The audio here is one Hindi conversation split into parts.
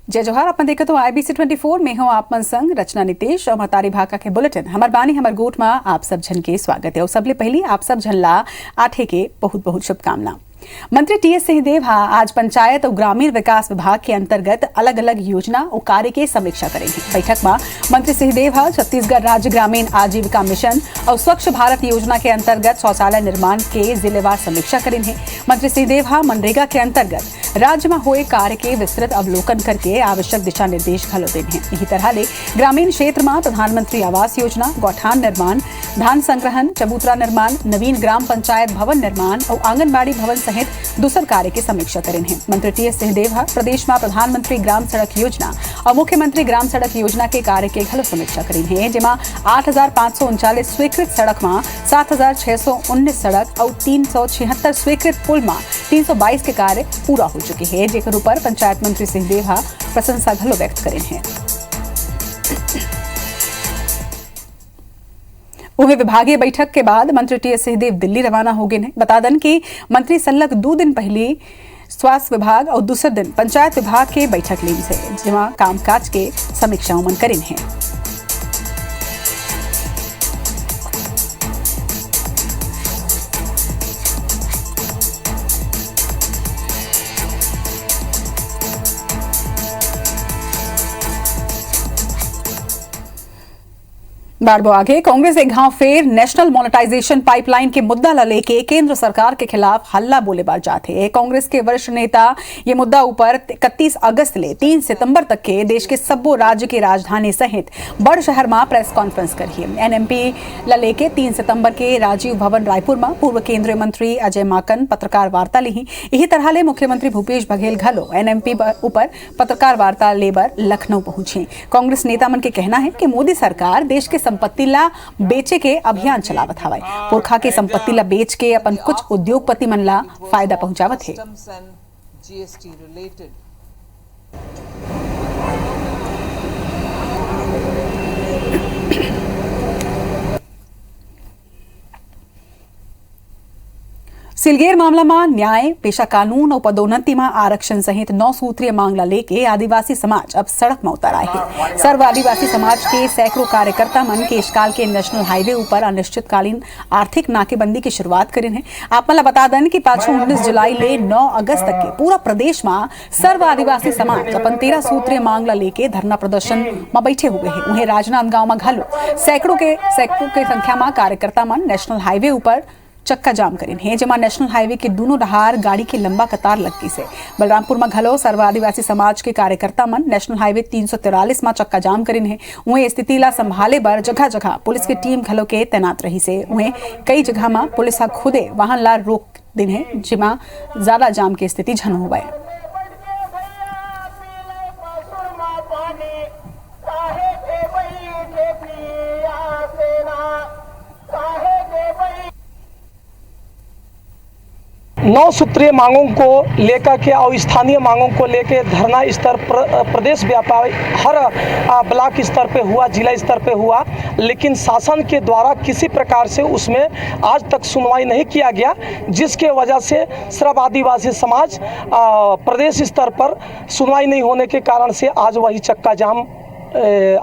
जय जोहार। अपन देखे तो IBC 24 में हूँ आप मन संग रचना नितेश और महतारी भाका के बुलेटिन हमार बानी हमार गोट में आप सब जन के स्वागत है। और सबले पहली आप सब जन ला आठे के बहुत बहुत शुभकामना। मंत्री TS सिंहदेव आज पंचायत और ग्रामीण विकास विभाग के अंतर्गत अलग अलग योजना और कार्य की समीक्षा करेंगे। बैठक में मंत्री सिंहदेव छत्तीसगढ़ राज्य ग्रामीण आजीविका मिशन और स्वच्छ भारत योजना के अंतर्गत शौचालय निर्माण के जिलेवार समीक्षा करेंगे। मंत्री सिंहदेव मनरेगा के अंतर्गत राज्य में हुए कार्य के विस्तृत अवलोकन करके आवश्यक दिशा निर्देश घलो देंगे। यही तरह ले ग्रामीण क्षेत्र में प्रधानमंत्री आवास योजना, गौठान निर्माण, धान संग्रहण, चबूतरा निर्माण, नवीन ग्राम पंचायत भवन निर्माण और आंगनबाड़ी भवन सहित दूसर कार्य की समीक्षा करेंगे। मंत्री TS सिंहदेव प्रदेश में प्रधानमंत्री ग्राम सड़क योजना और मुख्यमंत्री ग्राम सड़क योजना के कार्य के घलो समीक्षा करेंगे, जिसमें 8,539 स्वीकृत सड़क में 7,619 सड़क और 376 स्वीकृत पुल में 322 के कार्य पूरा हो चुके हैं, जेकर ऊपर पंचायत मंत्री सिंहदेव प्रशंसा घलो व्यक्त करेंगे। वह विभागीय बैठक के बाद मंत्री TS सिंहदेव दिल्ली रवाना हो गए हैं। बता दें कि मंत्री सलग 2 दिन पहले स्वास्थ्य विभाग और दूसरे दिन पंचायत विभाग के बैठक ली से, जिसमें कामकाज के समीक्षा उमन करें हैं। बारबो आगे कांग्रेस एक घाव फेर नेशनल मोनेटाइजेशन पाइपलाइन के मुद्दा ला लेके केंद्र सरकार के खिलाफ हल्ला बोलेबाज जाते हैं। कांग्रेस के वरिष्ठ नेता ये मुद्दा ऊपर 31 अगस्त ले 3 सितंबर तक के देश के सब्बो राज्य की राजधानी सहित बड़ शहर में प्रेस कॉन्फ्रेंस करी। NMP ला लेके 3 सितंबर के राजीव भवन रायपुर में पूर्व केंद्रीय मंत्री अजय माकन पत्रकार वार्ता ली। यही तरह ले मुख्यमंत्री भूपेश बघेल घलो NMP ऊपर पत्रकार वार्ता लेबर लखनऊ पहुंचे। कांग्रेस नेता मन के कहना है कि मोदी सरकार देश के संपत्ति ला बेचे के अभियान चलावत हवाए। पुरखा के संपत्ति ला बेच के अपन कुछ उद्योगपति मन ला फायदा पहुंचावत है। सिलगेर मामला में न्याय, पेशा कानून और पदोन्नति में आरक्षण सहित 9 सूत्रीय मांगला लेके आदिवासी समाज अब सड़क में उतर आए हैं। सर्व आदिवासी समाज के सैकड़ों कार्यकर्ता मन केशकाल के नेशनल हाईवे ऊपर अनिश्चितकालीन आर्थिक नाकेबंदी की शुरुआत करें हैं। आप मला बता दें कि पाछो 19 जुलाई ले 9 अगस्त तक के पूरा प्रदेश में सर्व आदिवासी समाज अपन 13 सूत्रीय मांगला लेके धरना प्रदर्शन में बैठे हुए हैं। उन्हें राजनांदगांव में घलो सैकड़ों के संख्या में कार्यकर्ता मन नेशनल हाईवे ऊपर चक्का जाम करें हैं, जमा नेशनल हाईवे के दोनों रहार गाड़ी के लंबा कतार लगी से। बलरामपुर में घलो सर्व आदिवासी समाज के कार्यकर्ता मन नेशनल हाईवे 343 में चक्का जाम करें हैं। वहीं स्थिति ला संभाले बर जगह जगह पुलिस की टीम घलो के तैनात रही से। वहीं कई जगह में पुलिस खुदे वाहन ला रोक दिन है, जिमा ज्यादा जाम की स्थिति झन हो गए। नौ सूत्रीय मांगों को लेकर के और स्थानीय मांगों को लेकर धरना स्तर प्रदेश व्यापी हर ब्लॉक स्तर पे हुआ, जिला स्तर पे हुआ, लेकिन शासन के द्वारा किसी प्रकार से उसमें आज तक सुनवाई नहीं किया गया, जिसके वजह से सर्व आदिवासी समाज प्रदेश स्तर पर सुनवाई नहीं होने के कारण से आज वही चक्का जाम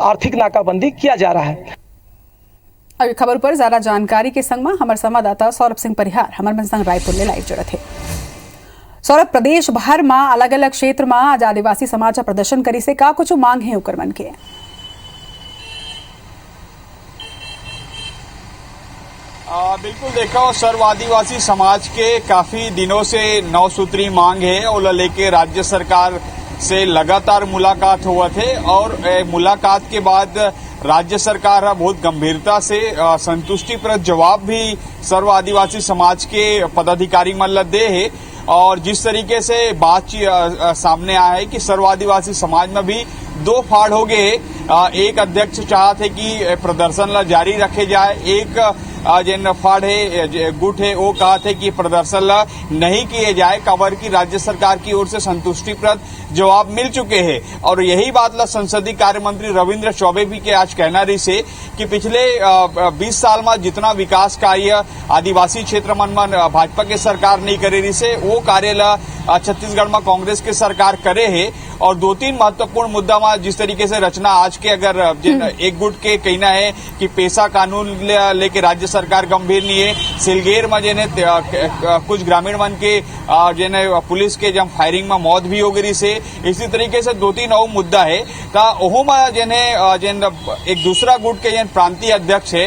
आर्थिक नाकाबंदी किया जा रहा है। अभी खबर पर ज्यादा जानकारी के संग में हमारे संवाददाता सौरभ सिंह परिहार हमारे संग रायपुर ले लाइव जुड़े थे। सौरभ, प्रदेश भर में अलग अलग क्षेत्र में आज आदिवासी समाज प्रदर्शन करी से का कुछ मांग है उकर मन के? बिल्कुल देखो, सर्व आदिवासी समाज के काफी दिनों से 9 सूत्री मांग है और लेके राज्य सरकार से लगातार मुलाकात हुआ थे और मुलाकात के बाद राज्य सरकार बहुत गंभीरता से संतुष्टिप्रद जवाब भी सर्व आदिवासी समाज के पदाधिकारी मन दे है। और जिस तरीके से बातचीत सामने आया है कि सर्व आदिवासी समाज में भी 2 फाड़ हो गए। एक अध्यक्ष चाहते कि प्रदर्शन ला जारी रखे जाए, एक जिन फाड़ है गुट है वो कहा थे कि प्रदर्शन ला नहीं किए जाए, कवर की राज्य सरकार की ओर से संतुष्टिप्रद जवाब मिल चुके हैं। और यही बात ला संसदीय कार्य मंत्री रविंद्र चौबे भी के आज कहना रही से कि पिछले 20 साल में जितना विकास कार्य आदिवासी क्षेत्र मन भाजपा के सरकार नहीं करे रही से वो कार्य ला छत्तीसगढ़ में कांग्रेस के सरकार करे है। और 2-3 महत्वपूर्ण मुद्दा में जिस तरीके से रचना आज के अगर एक गुट के कहना है कि पेशा कानून लेके राज्य सरकार गंभीर नहीं है, सिलगेर में जेने कुछ ग्रामीण मन के जेने पुलिस के जब फायरिंग में मौत भी हो गई से, इसी तरीके से 2-3 और मुद्दा है ओहू में जेने एक दूसरा गुट के जेन प्रांतीय अध्यक्ष है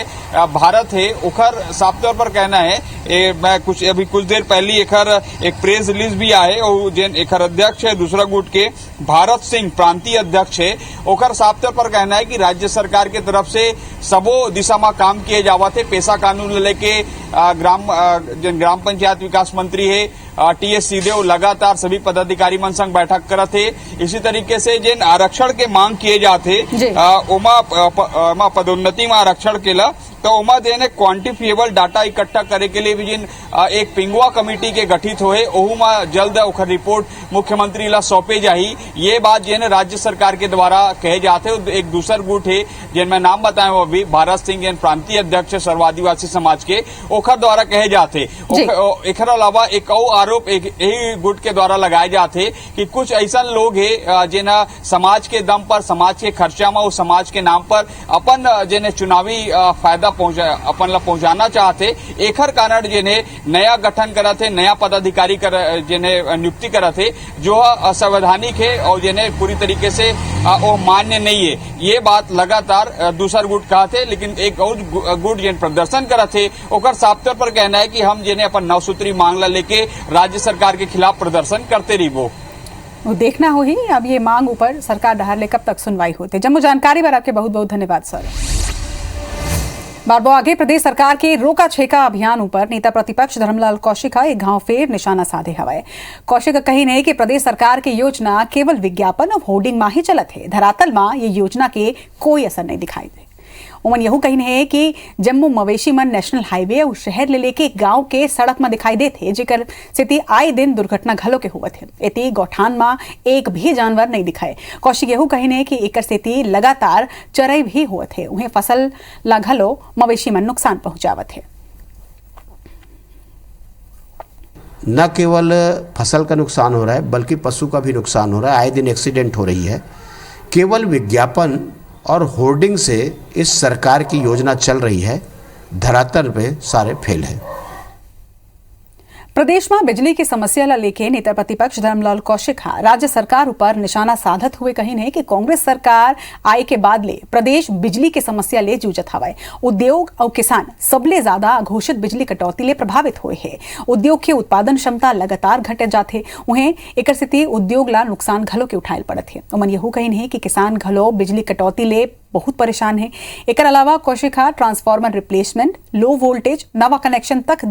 भारत है उखर साफ तौर पर कहना है मैं कुछ देर पहले एक प्रेस रिलीज भी आए और जेन एकर अध्यक्ष है दूसरा गुट के भारत सिंह प्रांतीय अध्यक्ष है ओकर साफ तौर पर कहना है कि राज्य सरकार के तरफ से सबो दिशा में काम किए जावा थे। पेशा कानून लेके ग्राम पंचायत विकास मंत्री है टीएस सीदेव लगातार सभी पदाधिकारी मन संग बैठक करत थे। इसी तरीके से जिन आरक्षण के मांग किए जाते ओमा पदोन्नति में आरक्षण केला तो ओमा देने क्वांटिफिएबल डाटा इकट्ठा करे के लिए भी जिन एक पिंगुआ कमेटी के गठित होए ओहू में जल्द ओखर रिपोर्ट मुख्यमंत्री ला सौंपे जाही। ये बात जिन राज्य सरकार के द्वारा कहे जाते एक दूसर गुट है जिन मैं नाम बताए वो भी भारत सिंह जिन प्रांतीय अध्यक्ष सर्व आदिवासी समाज के ओखर द्वारा कहे जाते। एकर अलावा एक और आरोप यही गुट के द्वारा लगाए जाते कि कुछ ऐसा लोग है जिन समाज के दम पर समाज के खर्चा में उस समाज के नाम पर अपन जिन्हें चुनावी फायदा अपन ला पहुंचाना चाहते एकर कारण जिन्हें नया गठन करा थे नया पदाधिकारी जिन्हें नियुक्ति करा थे जो असंवैधानिक है और जिन्हें पूरी तरीके से वो मान्य नहीं है। ये बात लगातार दूसर गुट कहा थे लेकिन एक और गुट जिन प्रदर्शन करा थे ओकर साफ तौर पर कहना है कि हम जिन्हें अपन 9 सूत्री मांग ला लेके राज्य सरकार के खिलाफ प्रदर्शन करते रही वो देखना हो ही अब ये मांग ऊपर सरकार डहार ले कब तक सुनवाई होती। जम्मू जानकारी पर आपके बहुत बहुत धन्यवाद सर। बारबो आगे प्रदेश सरकार के रोका छेका अभियान ऊपर नेता प्रतिपक्ष धर्मलाल कौशिक एक घाव फेर निशाना साधे हवाए। कौशिक कही नहीं कि प्रदेश सरकार की योजना केवल विज्ञापन और होर्डिंग में ही चलत है, धरातल में ये योजना के कोई असर नहीं दिखाई दे। उमन यहू कही है कि जम्मू मवेशी मन नेशनल हाईवे और शहर ले लेके गांव के सड़क में दिखाई देते जेकर स्थिति आए दिन दुर्घटना घलो के हुआ थे। एती गौठान में एक भी जानवर नहीं दिखाए। कौशिक यहू कही है कि एकर स्थिति लगातार चरई भी हुआ थे, उन्हें फसल ला घलो मवेशी मन नुकसान पहुंचावत है। न केवल फसल का नुकसान हो रहा है बल्कि पशु का भी नुकसान हो रहा है, आए दिन एक्सीडेंट हो रही है। केवल विज्ञापन और होर्डिंग से इस सरकार की योजना चल रही है, धरातल पे सारे फेल है। प्रदेश में बिजली की समस्या ला लेके नेता प्रतिपक्ष धर्मलाल कौशिक राज्य सरकार ऊपर निशाना साधत हुए कही ने कि कांग्रेस सरकार आए के बाद ले प्रदेश बिजली की समस्या ले जूझत हवाए। उद्योग और किसान सबले ज्यादा घोषित बिजली कटौती ले प्रभावित हुए है। उद्योग की उत्पादन क्षमता लगातार घटे जाते, उन्हें एक स्थिति उद्योग ला नुकसान घलो के उठाए पड़त है। उमन यहू कही है कि किसान घलो बिजली कटौती ले बहुत परेशान है। एक अलावा Kaushik transformer replacement, low voltage नवा कनेक्शन तक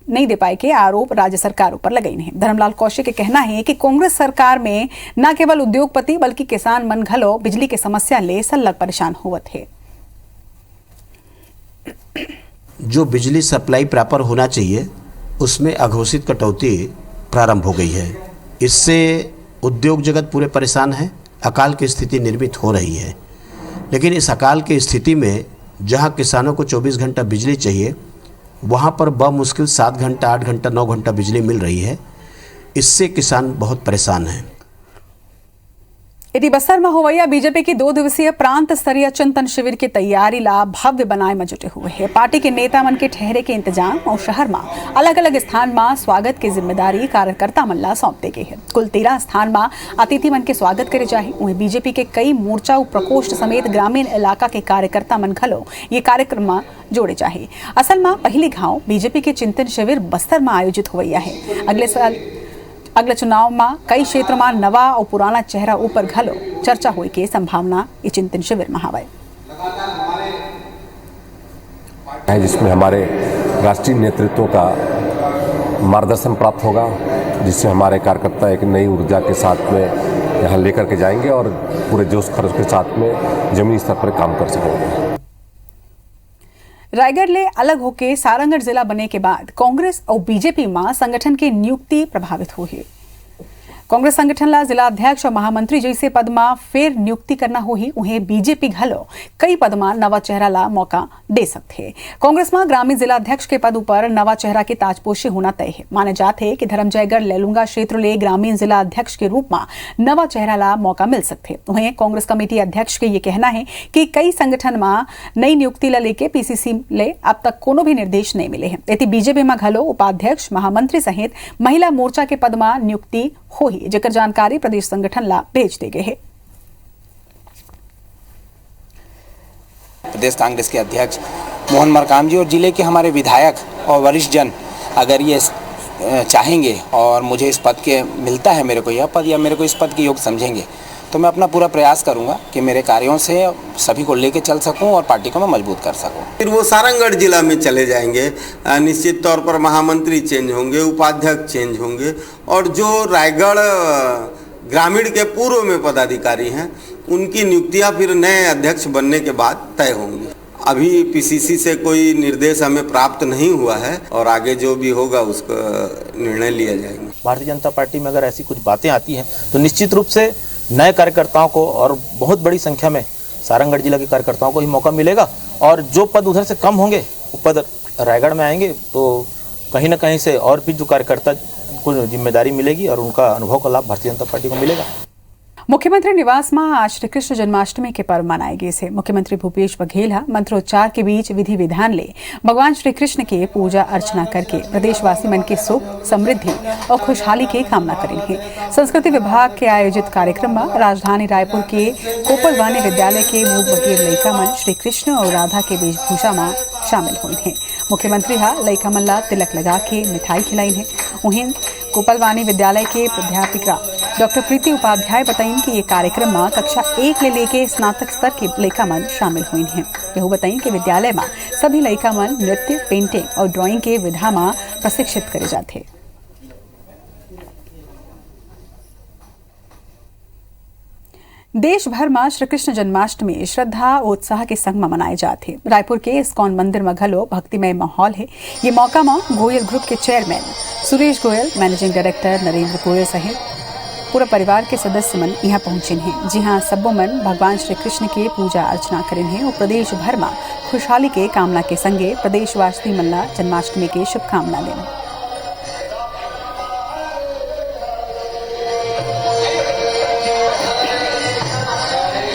नहीं दे पाए के आरोप राज्य सरकार ऊपर लगाई हैं। धर्मलाल कौशिक के कहना है कि कांग्रेस सरकार में न केवल उद्योगपति बल्कि किसान मन घलो बिजली के समस्या ले सल्लग परेशान हुए थे। जो बिजली सप्लाई प्रॉपर होना चाहिए उसमें अघोषित कटौती प्रारंभ हो गई है। इससे उद्योग जगत पूरे परेशान है। अकाल की स्थिति निर्मित हो रही है, लेकिन इस अकाल की स्थिति में जहां किसानों को 24 घंटा बिजली चाहिए वहाँ पर बमुश्किल 7 घंटा 8 घंटा 9 घंटा बिजली मिल रही है। इससे किसान बहुत परेशान हैं। इति बस्तर में होवैया बीजेपी की 2 दिवसीय प्रांत स्तरीय चिंतन शिविर की तैयारी ला भव्य बनाए में जुटे हुए है। पार्टी के नेता मन के ठहरे के इंतजाम और शहर में अलग अलग स्थान में स्वागत की जिम्मेदारी कार्यकर्ता मन ला सौंप दी गई है। कुल 13 स्थान में अतिथि मन के स्वागत करे जाए। उन्हें बीजेपी के कई मोर्चा और प्रकोष्ठ समेत ग्रामीण इलाका के कार्यकर्ता मन घलो ये कार्यक्रम में जोड़े जाए। असल में पहली घाव बीजेपी के चिंतन शिविर बस्तर में आयोजित होवैया है। अगले चुनाव में कई क्षेत्र में नवा और पुराना चेहरा ऊपर घलो चर्चा हुई के संभावना ये चिंतन शिविर में हवाए, जिसमें हमारे राष्ट्रीय नेतृत्व का मार्गदर्शन प्राप्त होगा, जिससे हमारे कार्यकर्ता एक नई ऊर्जा के साथ में यहाँ लेकर के जाएंगे और पूरे जोश खरोश के साथ में जमीनी स्तर पर काम कर सकेंगे। रायगढ़ ले अलग होके सारंगढ़ जिला बने के बाद कांग्रेस और बीजेपी में संगठन की नियुक्ति प्रभावित हुई है। कांग्रेस संगठन ला जिला अध्यक्ष और महामंत्री जैसे पद में फिर नियुक्ति करना होही उन्हें बीजेपी घलो कई पद में नवा चेहरा ला मौका दे सकते हैं। कांग्रेस में ग्रामीण जिला अध्यक्ष के पद पर नवा चेहरा के ताजपोशी होना तय है। माने जाते है कि धर्मजयगढ़ लेलुंगा क्षेत्र ले ग्रामीण जिला अध्यक्ष के रूप में नवा चेहरा ला मौका मिल सकते। वहीं कांग्रेस कमेटी अध्यक्ष के ये कहना है कि कई संगठन में नई नियुक्ति ला लेके पीसीसी ले अब तक कोनो भी निर्देश नहीं मिले हैं। यदि बीजेपी में घलो उपाध्यक्ष महामंत्री सहित महिला मोर्चा के पद में नियुक्ति हो ही जेकर जानकारी प्रदेश संगठन ला भेज दे गए है। प्रदेश कांग्रेस के अध्यक्ष मोहन मरकाम जी और जिले के हमारे विधायक और वरिष्ठ जन अगर ये चाहेंगे और मुझे इस पद के मिलता है मेरे को यह पद या मेरे को इस पद के योग्य समझेंगे तो मैं अपना पूरा प्रयास करूंगा कि मेरे कार्यों से सभी को लेकर चल सकूं और पार्टी को मैं मजबूत कर सकूं। फिर वो सारंगढ़ जिला में चले जाएंगे, निश्चित तौर पर महामंत्री चेंज होंगे, उपाध्यक्ष चेंज होंगे और जो रायगढ़ ग्रामीण के पूर्व में पदाधिकारी हैं उनकी नियुक्तियां फिर नए अध्यक्ष बनने के बाद तय होंगी। अभी पीसीसी से कोई निर्देश हमें प्राप्त नहीं हुआ है और आगे जो भी होगा उसका निर्णय लिया जाएगा। भारतीय जनता पार्टी में अगर ऐसी कुछ बातें आती हैं तो निश्चित रूप से नए कार्यकर्ताओं को और बहुत बड़ी संख्या में सारंगढ़ जिला के कार्यकर्ताओं को ही मौका मिलेगा और जो पद उधर से कम होंगे वो पद रायगढ़ में आएंगे तो कहीं ना कहीं से और भी जो कार्यकर्ता को जिम्मेदारी मिलेगी और उनका अनुभव का लाभ भारतीय जनता पार्टी को मिलेगा। मुख्यमंत्री निवास में आज श्री कृष्ण जन्माष्टमी के पर्व मनाए गए थे। मुख्यमंत्री भूपेश बघेल मंत्रोच्चार के बीच विधि विधान ले भगवान श्री कृष्ण के पूजा अर्चना करके प्रदेशवासी मन के सुख समृद्धि और खुशहाली के कामना करेंगे। संस्कृति विभाग के आयोजित कार्यक्रम में राजधानी रायपुर के कोपलवानी विद्यालय के मूक बघेर लइका मन श्री कृष्ण और राधा के वेशभूषा में शामिल हुए हैं। मुख्यमंत्री लइका मन ला तिलक लगा के मिठाई खिलाई है। वहीं कोपलवानी विद्यालय के प्राध्यापिका डॉक्टर प्रीति उपाध्याय बताइन कि ये कार्यक्रम में कक्षा 1 ले लेके स्नातक स्तर के लइका मन शामिल हुए हैं। यह बताइन कि विद्यालय में सभी लइका मन नृत्य, पेंटिंग और ड्राइंग के विधा में प्रशिक्षित करे जाते। देश भर में श्री कृष्ण जन्माष्टमी श्रद्धा और उत्साह के संग में मनाए जाते। रायपुर के इस्कॉन मंदिर में घलो भक्तिमय माहौल है। ये मौका में गोयल ग्रुप के chairman Suresh Goyal, managing director Narendra Goyal सहित पूरा परिवार के सदस्य मन यहाँ पहुंचे हैं। जी हाँ, सबो मन भगवान श्री कृष्ण के पूजा अर्चना करें हैं और प्रदेश भर में खुशहाली के कामना के संगे प्रदेशवासी मन ला जन्माष्टमी के शुभकामना दें।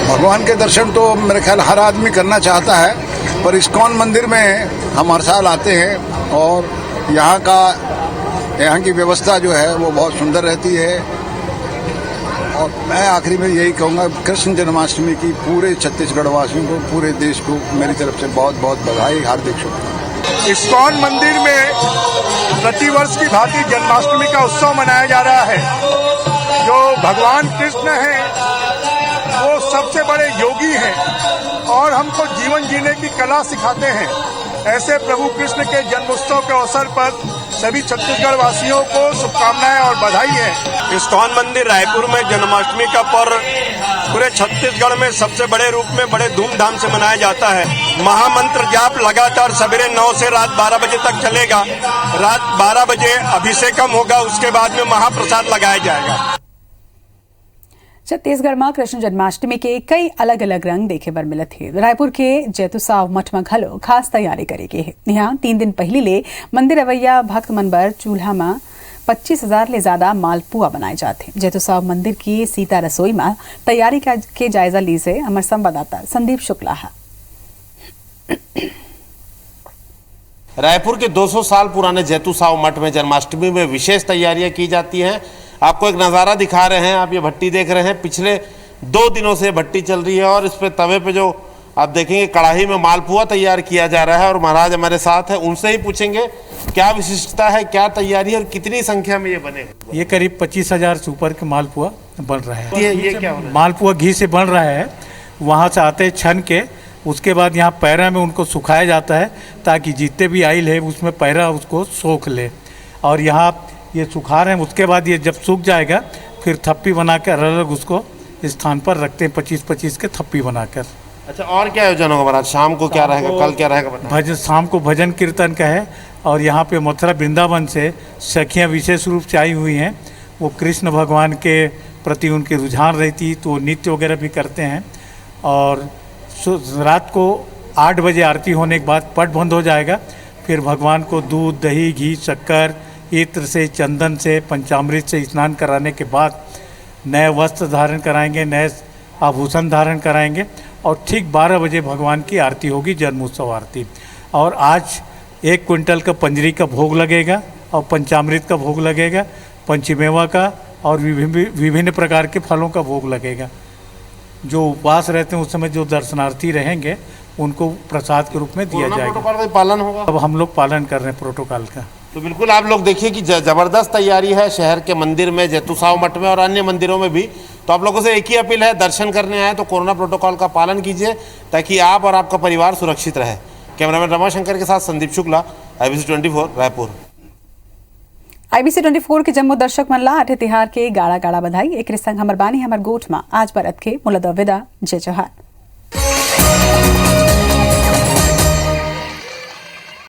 भगवान के दर्शन तो मेरे ख्याल हर आदमी करना चाहता है, पर इस्कॉन मंदिर में हम हर साल आते हैं और यहाँ की व्यवस्था जो है वो बहुत सुंदर रहती है। और मैं आखिरी में यही कहूँगा, कृष्ण जन्माष्टमी की पूरे छत्तीसगढ़ वासियों को, पूरे देश को मेरी तरफ से बहुत बहुत बधाई, हार्दिक शुभकामनाएं। इस्कॉन मंदिर में प्रतिवर्ष की भांति जन्माष्टमी का उत्सव मनाया जा रहा है। जो भगवान कृष्ण हैं वो सबसे बड़े योगी हैं और हमको जीवन जीने की कला सिखाते हैं। ऐसे प्रभु कृष्ण के जन्मोत्सव के अवसर पर सभी छत्तीसगढ़ वासियों को शुभकामनाएं और बधाई है। इस्कॉन मंदिर रायपुर में जन्माष्टमी का पर्व पूरे छत्तीसगढ़ में सबसे बड़े रूप में बड़े धूमधाम से मनाया जाता है। महामंत्र जाप लगातार सवेरे 9 से रात 12 बजे तक चलेगा। रात 12 बजे अभिषेकम होगा, उसके बाद में महाप्रसाद लगाया जाएगा। छत्तीसगढ़ में कृष्ण जन्माष्टमी के कई अलग अलग रंग देखे बर मिलत है। रायपुर के जैतुसाव मठ में घलो खास तैयारी करे के है। यहाँ 3 दिन पहले ले मंदिर अवैया भक्त मन बर चूल्हा में 25,000 ले ज्यादा मालपुआ बनाए जाते। जैतुसाव मंदिर की सीता रसोई में तैयारी के जायजा ली से हमारे संवाददाता संदीप शुक्ला। रायपुर के 200 साल पुराने जैतुसाव मठ में जन्माष्टमी में विशेष तैयारियां की जाती हैं। आपको एक नज़ारा दिखा रहे हैं, आप ये भट्टी देख रहे हैं। पिछले 2 दिनों से भट्टी चल रही है और इस पे तवे पे जो आप देखेंगे कढ़ाई में मालपुआ तैयार किया जा रहा है और महाराज हमारे साथ है, उनसे ही पूछेंगे क्या विशिष्टता है, क्या तैयारी है और कितनी संख्या में ये बने। ये करीब 25,000 से ऊपर के मालपुआ बन रहा है। ये क्या हो रहा है? मालपुआ घी से बन रहा है। वहाँ से आते छन के उसके बाद यहाँ पैरा में उनको सुखाया जाता है ताकि जितने भी आइल है उसमें पैरा उसको सोख ले। और यहाँ ये सुखा रहे हैं, उसके बाद ये जब सूख जाएगा फिर थप्पी बना कर अलग उसको स्थान पर रखते हैं, 25-25 के थप्पी बनाकर। अच्छा, और क्या आयोजन होगा महाराज? शाम को क्या रहेगा, कल क्या रहेगा? भजन, शाम को भजन कीर्तन का है और यहाँ पे मथुरा वृंदावन से सखियाँ विशेष रूप से आई हुई हैं। वो कृष्ण भगवान के प्रति उनकी रुझान रहती, तो वो नृत्य वगैरह भी करते हैं। और रात को 8 बजे आरती होने के बाद पट बंद हो जाएगा। फिर भगवान को दूध, दही, घी, शक्कर, इत्र से, चंदन से, पंचामृत से स्नान कराने के बाद नए वस्त्र धारण कराएंगे, नए आभूषण धारण कराएंगे और ठीक 12 बजे भगवान की आरती होगी, जन्मोत्सव आरती। और आज 1 क्विंटल का पंजरी का भोग लगेगा और पंचामृत का भोग लगेगा, पंचमेवा का और विभिन्न प्रकार के फलों का भोग लगेगा। जो उपवास रहते हैं उस समय जो दर्शनार्थी रहेंगे उनको प्रसाद के रूप में दिया जाएगा। प्रोटोकॉल का पालन होगा। अब हम लोग पालन कर रहे हैं प्रोटोकॉल का। तो बिल्कुल आप लोग देखिए कि जबरदस्त तैयारी है शहर के मंदिर में, जैतूसाव मठ में और अन्य मंदिरों में भी। तो आप लोगों से एक ही अपील है, दर्शन करने आए तो कोरोना प्रोटोकॉल का पालन कीजिए ताकि आप और आपका परिवार सुरक्षित रहे। कैमरामैन रमाशंकर के साथ संदीप शुक्ला, IBC 24 रायपुर। IBC 24 के जम्मू दर्शक मनला आठे तिहार के गाड़ा गाड़ा बधाई। एक संग हमर बानी हमर गोठ में आज बरत के मुलद विदा जय जोहार।